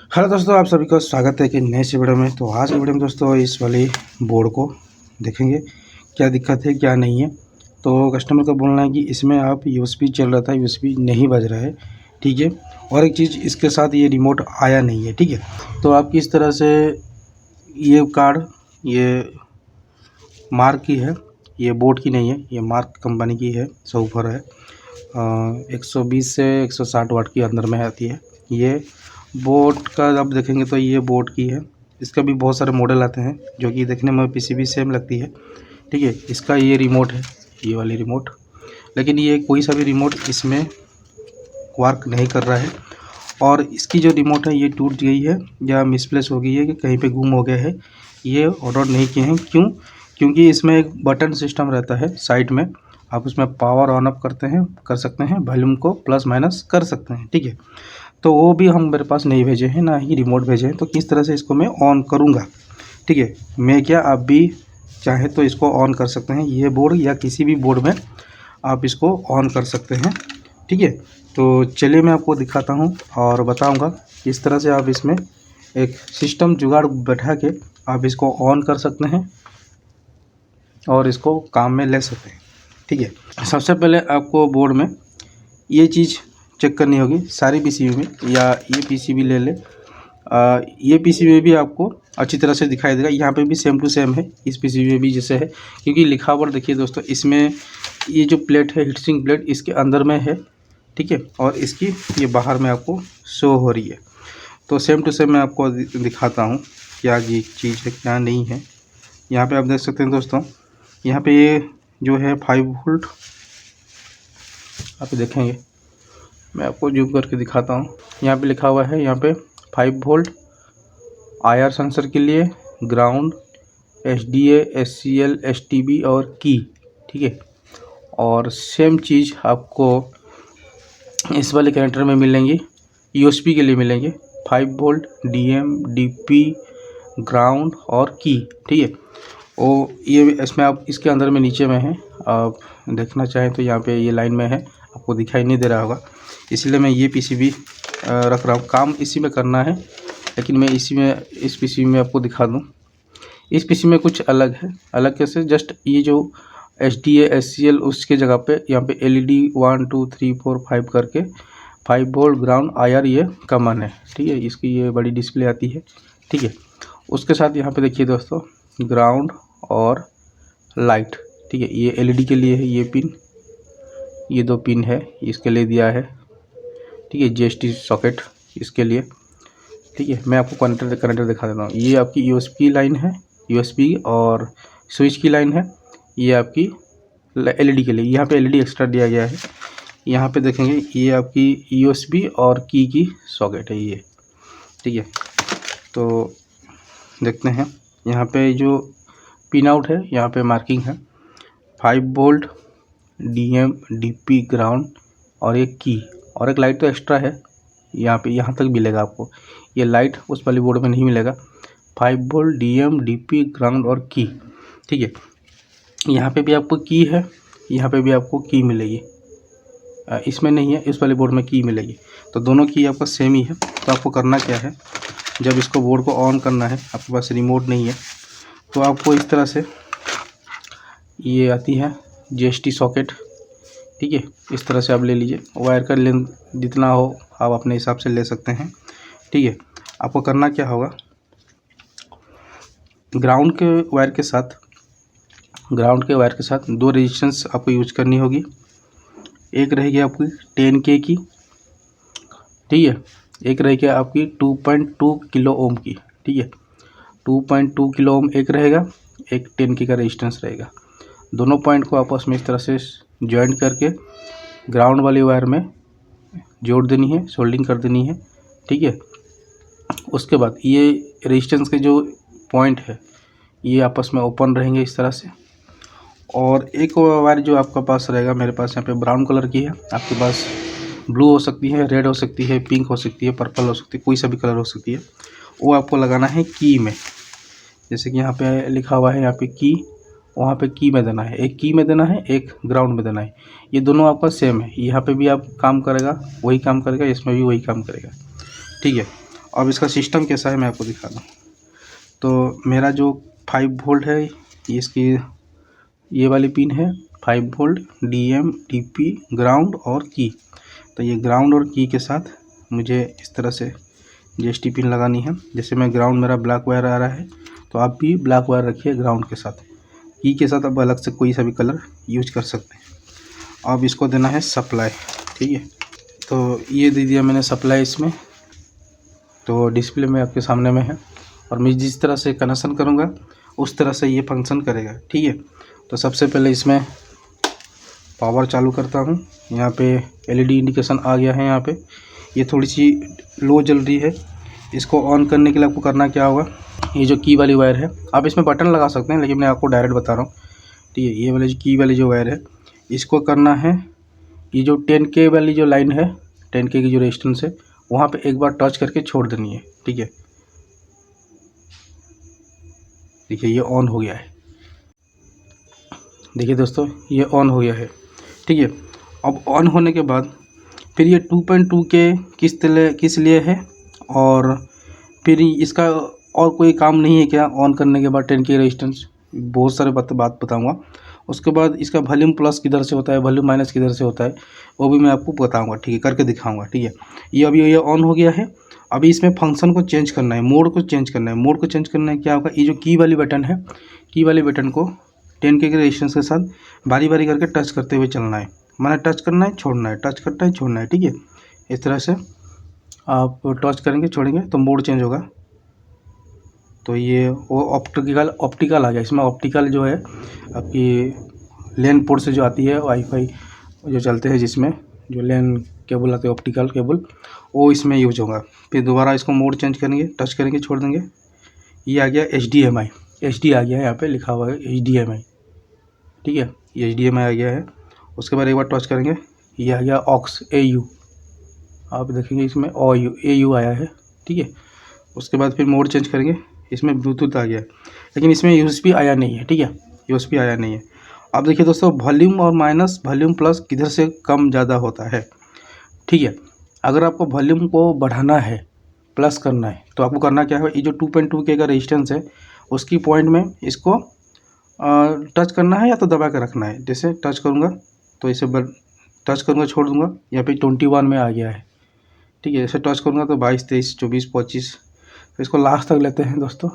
Hello दोस्तों, आप सभी का स्वागत है कि नए से वीडियो में। तो आज की वीडियो में दोस्तों इस वाली बोर्ड को देखेंगे क्या दिक्कत है क्या नहीं है। तो कस्टमर का बोलना है कि इसमें आप यूएसबी चल रहा था, यूएसबी नहीं बज रहा है, ठीक है। और एक चीज़ इसके साथ ये रिमोट आया नहीं है, ठीक है। तो आप किस तरह से ये कार्ड, ये मार्क की है, ये बोट की नहीं है, ये मार्क कंपनी की है, सबवूफर है। 120 से 160 वाट की अंदर में आती है। ये बोट का आप देखेंगे तो ये बोट की है। इसका भी बहुत सारे मॉडल आते हैं जो कि देखने में पीसीबी सेम लगती है, ठीक है। इसका ये रिमोट है, ये वाली रिमोट, लेकिन ये कोई सा भी रिमोट इसमें वर्क नहीं कर रहा है। और इसकी जो रिमोट है ये टूट गई है या मिसप्लेस हो गई है कि कहीं पे गुम हो गया है, ये ऑर्डर नहीं किए हैं। क्यों? क्योंकि इसमें एक बटन सिस्टम रहता है साइड में, आप उसमें पावर ऑन ऑफ कर सकते हैं, वॉल्यूम को प्लस माइनस कर सकते हैं, ठीक है। तो वो भी हम मेरे पास नहीं भेजे हैं, ना ही रिमोट भेजे हैं। तो किस तरह से इसको मैं ऑन करूँगा, ठीक है। मैं क्या, आप भी चाहे तो इसको ऑन कर सकते हैं, ये बोर्ड या किसी भी बोर्ड में आप इसको ऑन कर सकते हैं, ठीक है। तो चलिए मैं आपको दिखाता हूँ और बताऊँगा किस तरह से आप इसमें एक सिस्टम जुगाड़ बैठा के आप इसको ऑन कर सकते हैं और इसको काम में ले सकते हैं, ठीक है। सबसे पहले आपको बोर्ड में ये चीज़ चेक करनी होगी सारी पीसीबी में, या ये पीसीबी ले ले, ये पीसीबी में भी आपको अच्छी तरह से दिखाई देगा। यहाँ पे भी सेम टू सेम है, इस पीसीबी में भी जैसे है, क्योंकि लिखावट देखिए दोस्तों, इसमें ये जो प्लेट है, हीटसिंक प्लेट, इसके अंदर में है, ठीक है। और इसकी ये बाहर में आपको शो हो रही है। तो सेम टू सेम मैं आपको दिखाता हूँ क्या ये चीज़ है क्या नहीं है। यहाँ पे आप देख सकते हैं दोस्तों, यहाँ पे ये जो है 5 वोल्ट आप देखेंगे, मैं आपको जूम करके दिखाता हूँ। यहाँ पे लिखा हुआ है, यहाँ पे 5 वोल्ट IR सेंसर के लिए, ग्राउंड, SDA, SCL, STB और की, ठीक है। और सेम चीज़ आपको इस वाले कनेक्टर में मिलेंगी, USB के लिए मिलेंगे, 5 वोल्ट, DM, DP, ग्राउंड और की, ठीक है। वो ये इसमें आप इसके अंदर में नीचे में है, आप देखना चाहें तो यहाँ पे ये लाइन में है, आपको दिखाई नहीं दे रहा होगा, इसलिए मैं ये पीसीबी रख रहा हूँ। काम इसी में करना है, लेकिन मैं इस पीसीबी में आपको दिखा दूँ। इस पीसीबी में कुछ अलग है। अलग कैसे? जस्ट ये जो SDA, SCL उसके जगह पे यहाँ पे LED 1 2 3 4 5 करके 5 वोल्ट, ग्राउंड, IR ये कॉमन है, ठीक है। इसकी ये बड़ी डिस्प्ले आती है, ठीक है। उसके साथ यहाँ पे देखिए दोस्तों, ग्राउंड और लाइट, ठीक है। ये LED के लिए है, ये पिन, ये 2 पिन है, इसके लिए दिया है, ठीक है। GST सॉकेट इसके लिए, ठीक है। मैं आपको कनेक्टर दिखा देता हूँ। ये आपकी USB लाइन है, USB और स्विच की लाइन है। ये आपकी LED के लिए, यहाँ पे LED एक्स्ट्रा दिया गया है। यहाँ पे देखेंगे ये आपकी USB और की सॉकेट है ये, ठीक है। तो देखते हैं यहाँ पे जो पिन आउट है, यहाँ पे मार्किंग है 5 वोल्ट, DM, DP, ग्राउंड और एक की, और एक लाइट तो एक्स्ट्रा है यहाँ पे, यहाँ तक मिलेगा आपको। ये लाइट उस वाली बोर्ड में नहीं मिलेगा। 5 वोल्ट, DM, DP, ग्राउंड और की, ठीक है। यहाँ पे भी आपको की है, यहाँ पे भी आपको की मिलेगी, इसमें नहीं है, इस वाले बोर्ड में की मिलेगी। तो दोनों की आपका सेम ही है। तो आपको करना क्या है, जब इसको बोर्ड को ऑन करना है, आपके पास रिमोट नहीं है, तो आपको इस तरह से ये आती है GST सॉकेट, ठीक है। इस तरह से आप ले लीजिए, वायर का लेंथ जितना हो आप अपने हिसाब से ले सकते हैं, ठीक है। आपको करना क्या होगा, ग्राउंड के वायर के साथ 2 रेजिस्टेंस आपको यूज करनी होगी। एक रहेगी आपकी 10K की, ठीक है। एक रहेगी आपकी 2.2 किलो ओम की, ठीक है। 2.2 किलो ओम एक रहेगा, एक 10K का रेजिस्टेंस रहेगा। दोनों पॉइंट को आपस में इस तरह से ज्वाइंट करके ग्राउंड वाली वायर में जोड़ देनी है, सोल्डिंग कर देनी है, ठीक है। उसके बाद ये रेजिस्टेंस के जो पॉइंट है ये आपस में ओपन रहेंगे इस तरह से। और एक वायर जो आपका पास रहेगा, मेरे पास यहाँ पे ब्राउन कलर की है, आपके पास ब्लू हो सकती है, रेड हो सकती है, पिंक हो सकती है, पर्पल हो सकती है, कोई सा भी कलर हो सकती है। वो आपको लगाना है की में, जैसे कि यहाँ पे लिखा हुआ है, यहाँ पे की, वहाँ पे की में देना है। एक की में देना है, एक ग्राउंड में देना है। ये दोनों आपका सेम है, यहाँ पे भी आप काम करेगा वही काम करेगा, इसमें भी वही काम करेगा, ठीक है। अब इसका सिस्टम कैसा है मैं आपको दिखा दूँ। तो मेरा जो 5 वोल्ट है, इसकी ये वाली पिन है 5 वोल्ट, DM, DP, ग्राउंड और की। तो ये ग्राउंड और की के साथ मुझे इस तरह से GST पिन लगानी है। जैसे मैं ग्राउंड मेरा ब्लैक वायर आ रहा है, तो आप भी ब्लैक वायर रखिए ग्राउंड के साथ। की के साथ आप अलग से कोई सा भी कलर यूज कर सकते हैं। अब इसको देना है सप्लाई, ठीक है। तो ये दे दिया मैंने सप्लाई इसमें, तो डिस्प्ले में आपके सामने में है। और मैं जिस तरह से कनेक्शन करूँगा उस तरह से ये फंक्शन करेगा, ठीक है। तो सबसे पहले इसमें पावर चालू करता हूँ। यहाँ पे LED इंडिकेशन आ गया है। यहाँ पे ये थोड़ी सी लो जल रही है। इसको ऑन करने के लिए आपको करना क्या होगा, ये जो की वाली वायर है, आप इसमें बटन लगा सकते हैं लेकिन मैं आपको डायरेक्ट बता रहा हूँ, ठीक है। ये वाली जो की वाली जो वायर है, इसको करना है, ये जो 10K वाली जो लाइन है, 10K की जो रेजिस्टेंस है, वहाँ पे एक बार टच करके छोड़ देनी है, ठीक है। देखिए ये ऑन हो गया है, देखिए दोस्तों ये ऑन हो गया है, ठीक है। अब ऑन होने के बाद फिर ये 2.2 के किस लिए है, और फिर इसका और कोई काम नहीं है क्या ऑन करने के बाद 10K रेजिस्टेंस, बहुत सारे बात बताऊंगा। उसके बाद इसका वॉल्यूम प्लस किधर से होता है, वॉल्यूम माइनस किधर से होता है, वो भी मैं आपको बताऊंगा, ठीक है, करके दिखाऊंगा, ठीक है। ये अभी ये ऑन हो गया है। अभी इसमें फंक्शन को चेंज करना है, मोड को चेंज करना है। मोड को चेंज करना है क्या होगा, ये जो की वाली बटन है, की वाली बटन को 10K के रेजिस्टेंस के साथ बारी बारी करके टच करते हुए चलना है। मैंने टच करना है, छोड़ना है, टच करना है, छोड़ना है, ठीक है। इस तरह से आप टच करेंगे, छोड़ेंगे तो मोड चेंज होगा। तो ये वो ऑप्टिकल आ गया। इसमें ऑप्टिकल जो है आपकी लेन पोर्ट से जो आती है, वाईफाई जो चलते हैं जिसमें जो लेन केबल आते हैं, ऑप्टिकल केबल, वो इसमें यूज होगा। फिर दोबारा इसको मोड चेंज करेंगे, टच करेंगे, छोड़ देंगे। ये आ गया HDMI, HD आ गया है, यहाँ पे लिखा हुआ है HDMI, ठीक है। ये HDMI आ गया है। उसके बाद एक बार टच करेंगे, ये आ गया ऑक्स AU, आप देखेंगे इसमें AU आया है, ठीक है। उसके बाद फिर मोड चेंज करेंगे, इसमें ब्लूटूथ आ गया, लेकिन इसमें USB आया नहीं है, ठीक है, USB आया नहीं है। अब देखिए दोस्तों, वॉल्यूम और माइनस, वॉल्यूम प्लस किधर से कम ज़्यादा होता है, ठीक है। अगर आपको वॉल्यूम को बढ़ाना है, प्लस करना है, तो आपको करना क्या है, ये जो 2.2K का रेजिस्टेंस है, उसकी पॉइंट में इसको टच करना है या तो दबा के रखना है। जैसे टच करूँगा तो इसे टच करूँगा, छोड़ दूँगा, यहाँ पे 21 में आ गया है, ठीक है। ऐसे टच करूँगा तो 22, 23, 24, 25, तो इसको लास्ट तक लेते हैं दोस्तों।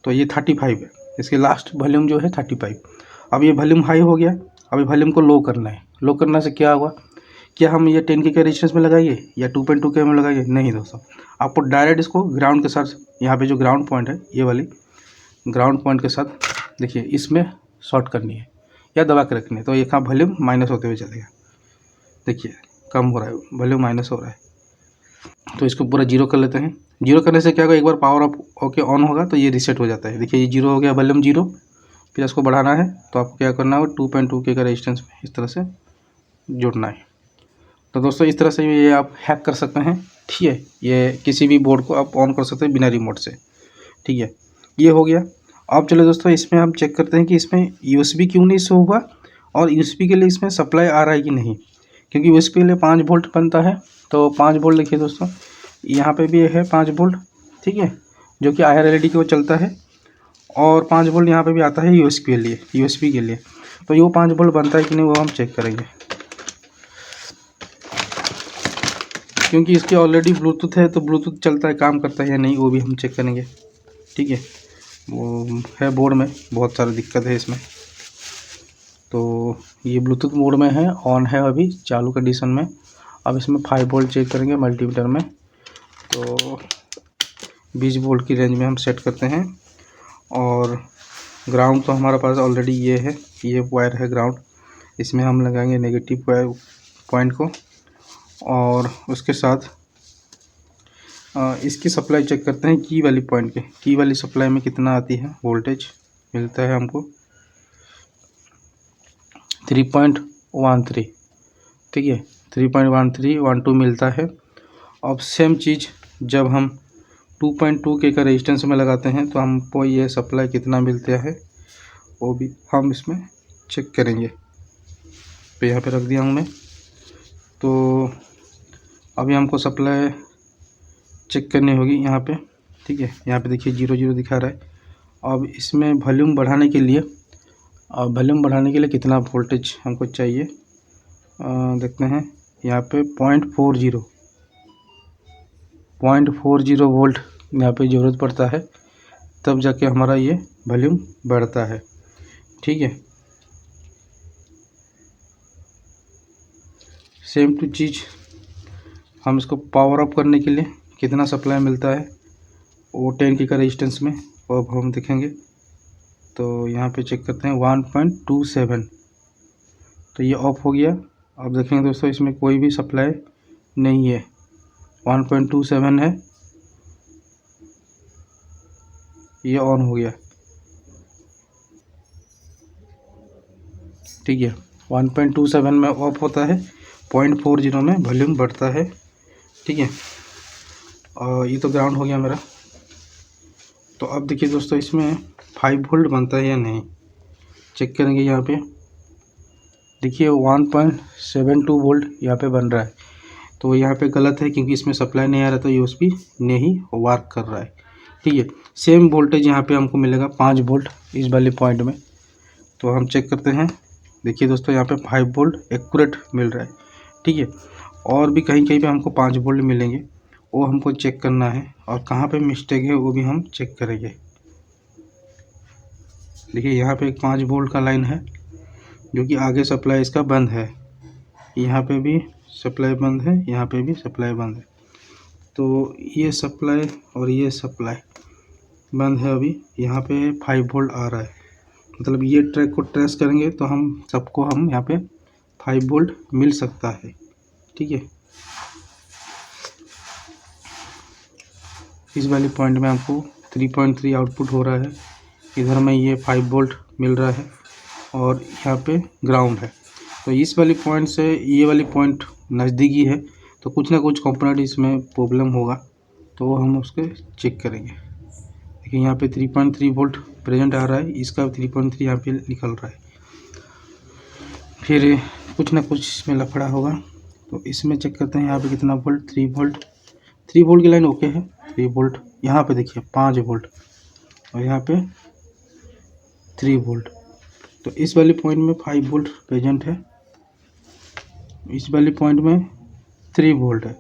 तो ये 35 है, इसकी लास्ट वॉल्यूम जो है 35। अब ये वॉल्यूम हाई हो गया, अभी वॉल्यूम को लो करना है। लो करने से क्या होगा, क्या हम ये 10K के रेजिस्टेंस में लगाइए या 2.2K में लगाइए, नहीं दोस्तों, आपको डायरेक्ट इसको ग्राउंड के साथ, यहाँ पे जो ग्राउंड पॉइंट है, ये वाली ग्राउंड पॉइंट के साथ देखिए इसमें शॉर्ट करनी है या दबा के रखनी है। तो ये का वॉल्यूम माइनस होते हुए चलेगा, देखिए कम हो रहा है, वॉल्यूम माइनस हो रहा है। तो इसको पूरा जीरो कर लेते हैं। जीरो करने से क्या होगा, एक बार पावर अप ओके ऑन होगा तो ये रीसेट हो जाता है। देखिए ये जीरो हो गया, वॉल्यूम जीरो। फिर इसको बढ़ाना है तो आपको क्या करना होगा, 2.2K का रेजिस्टेंस में इस तरह से जुड़ना है। तो दोस्तों इस तरह से ये आप हैक कर सकते हैं, ठीक है। ये किसी भी बोर्ड को आप ऑन कर सकते हैं बिना रिमोट से, ठीक है। ये हो गया। अब चलो दोस्तों, इसमें हम चेक करते हैं कि इसमें USB क्यों नहीं शो हुआ, और USB के लिए इसमें सप्लाई आ रहा है कि नहीं, क्योंकि USB के लिए 5 वोल्ट बनता है। तो 5 वोल्ट देखिए दोस्तों, यहाँ पे भी है 5 वोल्ट, ठीक है, जो कि IR LED के वो चलता है, और 5 वोल्ट यहाँ पे भी आता है USB के लिए। तो ये 5 वोल्ट बनता है कि नहीं, वो हम चेक करेंगे, क्योंकि इसके ऑलरेडी ब्लूटूथ है, तो ब्लूटूथ चलता है, काम करता है या नहीं, वो भी हम चेक करेंगे, ठीक है। वो है बोर्ड में बहुत सारी दिक्कत है इसमें। तो ये ब्लूटूथ मोड में है, ऑन है अभी चालू कंडीशन में। अब इसमें 5 वोल्ट चेक करेंगे मल्टीमीटर में, तो 20 वोल्ट की रेंज में हम सेट करते हैं। और ग्राउंड तो हमारे पास ऑलरेडी ये है, ये वायर है ग्राउंड, इसमें हम लगाएंगे नेगेटिव पॉइंट को। और उसके साथ इसकी सप्लाई चेक करते हैं की वाली पॉइंट के, की वाली सप्लाई में कितना आती है वोल्टेज, मिलता है हमको 3.13, ठीक है, 3.1312 मिलता है। अब सेम चीज़ जब हम 2.2K का रेजिस्टेंस में लगाते हैं तो हमको ये सप्लाई कितना मिलता है, वो भी हम इसमें चेक करेंगे। तो यहाँ पे रख दिया हूँ मैं। तो अभी हमको सप्लाई चेक करनी होगी यहाँ पे। ठीक है, यहाँ पे देखिए 0 0 दिखा रहा है। अब इसमें वॉल्यूम बढ़ाने के लिए कितना वोल्टेज हमको चाहिए देखते हैं। यहाँ पे 0.40 वोल्ट यहाँ पे ज़रूरत पड़ता है, तब जाके हमारा ये वॉल्यूम बढ़ता है। ठीक है, सेम टू चीज़ हम इसको पावर अप करने के लिए कितना सप्लाई मिलता है वो 10 के का रेजिस्टेंस में, वो अब हम देखेंगे। तो यहाँ पे चेक करते हैं 1.27, तो ये ऑफ हो गया। अब देखेंगे दोस्तों इसमें कोई भी सप्लाई नहीं है, 1.27 है, ये ऑन हो गया। ठीक है, 1.27 में ऑफ होता है, 0.40 में वॉल्यूम बढ़ता है। ठीक है, और ये तो ग्राउंड हो गया मेरा। तो अब देखिए दोस्तों इसमें 5 वोल्ट बनता है या नहीं, चेक करेंगे। यहाँ पे देखिए 1.72 वोल्ट यहाँ पे बन रहा है, तो यहाँ पे गलत है क्योंकि इसमें सप्लाई नहीं आ रहा, तो यूएसबी नहीं वर्क कर रहा है। ठीक है, सेम वोल्टेज यहाँ पे हमको मिलेगा 5 वोल्ट इस वाले पॉइंट में। तो हम चेक करते हैं। देखिए दोस्तों यहाँ पे 5 वोल्ट एक्यूरेट मिल रहा है। ठीक है, और भी कहीं कहीं पे हमको 5 वोल्ट मिलेंगे, वो हमको चेक करना है, और कहाँ पे मिस्टेक है वो भी हम चेक करेंगे। देखिए यहाँ पे एक 5 वोल्ट का लाइन है जो कि आगे सप्लाई इसका बंद है, यहाँ पे भी सप्लाई बंद है, यहाँ पे भी सप्लाई बंद है। तो ये सप्लाई और ये सप्लाई बंद है अभी। यहाँ पे 5 वोल्ट आ रहा है, मतलब ये ट्रैक को ट्रेस करेंगे तो हम यहाँ पे 5 वोल्ट मिल सकता है। ठीक है, इस वाले पॉइंट में हमको 3.3 आउटपुट हो रहा है, इधर में ये 5 वोल्ट मिल रहा है, और यहाँ पे ग्राउंड है। तो इस वाली पॉइंट से ये वाली पॉइंट नज़दीकी है, तो कुछ ना कुछ कंपोनेंट इसमें प्रॉब्लम होगा, तो वो हम उसके चेक करेंगे। देखिए यहाँ पे 3.3 वोल्ट प्रेजेंट आ रहा है, इसका 3.3 यहाँ पे निकल रहा है, फिर कुछ ना कुछ इसमें लफड़ा होगा। तो इसमें चेक करते हैं यहाँ पे कितना वोल्ट, 3 वोल्ट की लाइन ओके है। 3 वोल्ट यहाँ पे देखिए 5 वोल्ट, और यहाँ पे 3 वोल्ट। तो इस वाले पॉइंट में 5 वोल्ट प्रेजेंट है, इस वाले पॉइंट में 3 वोल्ट है।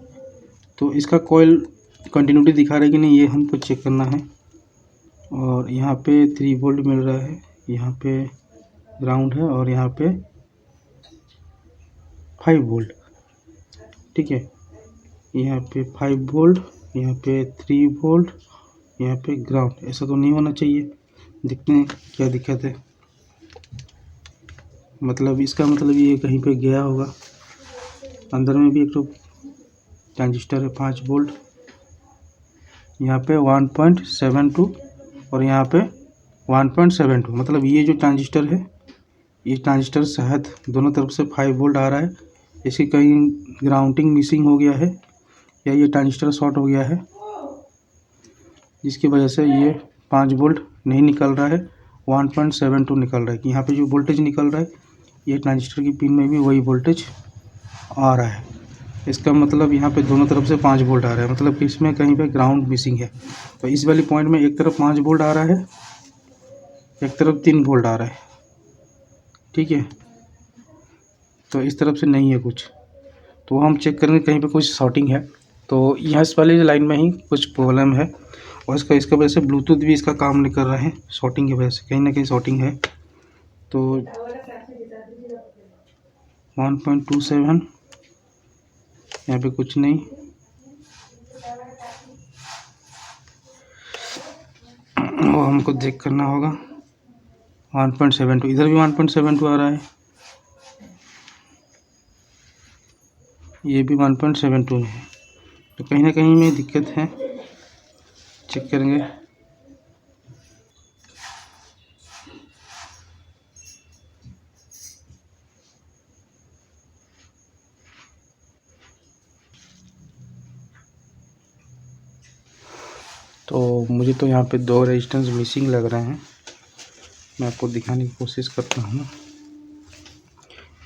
तो इसका कॉइल कंटिन्यूटी दिखा रहा है कि नहीं, ये हमको चेक करना है। और यहाँ पे 3 वोल्ट मिल रहा है, यहाँ पे ग्राउंड है, और यहाँ पे 5 वोल्ट। ठीक है, यहाँ पे 5 वोल्ट, यहाँ पे 3 वोल्ट, यहाँ पे ग्राउंड। ऐसा तो नहीं होना चाहिए, देखते हैं क्या दिक्कत है। मतलब इसका मतलब ये कहीं पे गया होगा। अंदर में भी एक तो ट्रांजिस्टर है 5 वोल्ट, यहाँ पे 1.72 और यहाँ पे 1.72, मतलब ये जो ट्रांजिस्टर है, ये ट्रांजिस्टर शायद दोनों तरफ से 5 वोल्ट आ रहा है, इसकी कहीं ग्राउंडिंग मिसिंग हो गया है, या ये ट्रांजिस्टर शॉर्ट हो गया है, जिसकी वजह से ये 5 वोल्ट नहीं निकल रहा है, 1.72 निकल रहा है। कि यहाँ पे जो वोल्टेज निकल रहा है, ये ट्रांजिस्टर की पिन में भी वही वोल्टेज आ रहा है। इसका मतलब यहाँ पे दोनों तरफ से 5 वोल्ट आ रहा है, मतलब कि इसमें कहीं पे ग्राउंड मिसिंग है। तो इस वाली पॉइंट में एक तरफ 5 वोल्ट आ रहा है, एक तरफ 3 वोल्ट आ रहा है। ठीक है, तो इस तरफ से नहीं है कुछ, तो हम चेक करेंगे कहीं पे कुछ शॉर्टिंग है। तो यहाँ इस वाली लाइन में ही कुछ प्रॉब्लम है, और इसका वजह से ब्लूटूथ भी इसका काम नहीं कर रहा है, शॉर्टिंग की वजह से कहीं ना कहीं शॉर्टिंग है। तो 1.27 यहाँ पे कुछ नहीं, वो हमको चेक करना होगा। 1.72, इधर भी 1.72 आ रहा है, ये भी 1.72 में है, तो कहीं ना कहीं में दिक्कत है, चेक करेंगे। तो मुझे तो यहाँ पे 2 रेजिस्टेंस मिसिंग लग रहे हैं, मैं आपको दिखाने की कोशिश करता हूँ।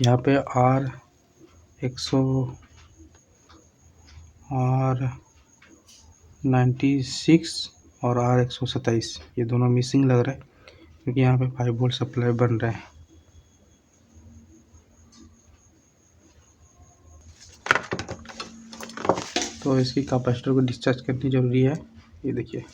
यहाँ पे R100 R 96 और R127 ये दोनों मिसिंग लग रहा है, क्योंकि यहाँ पे 5 वोल्ट सप्लाई बन रहा है। तो इसकी कैपेसिटर को डिस्चार्ज करनी ज़रूरी है। ये देखिए,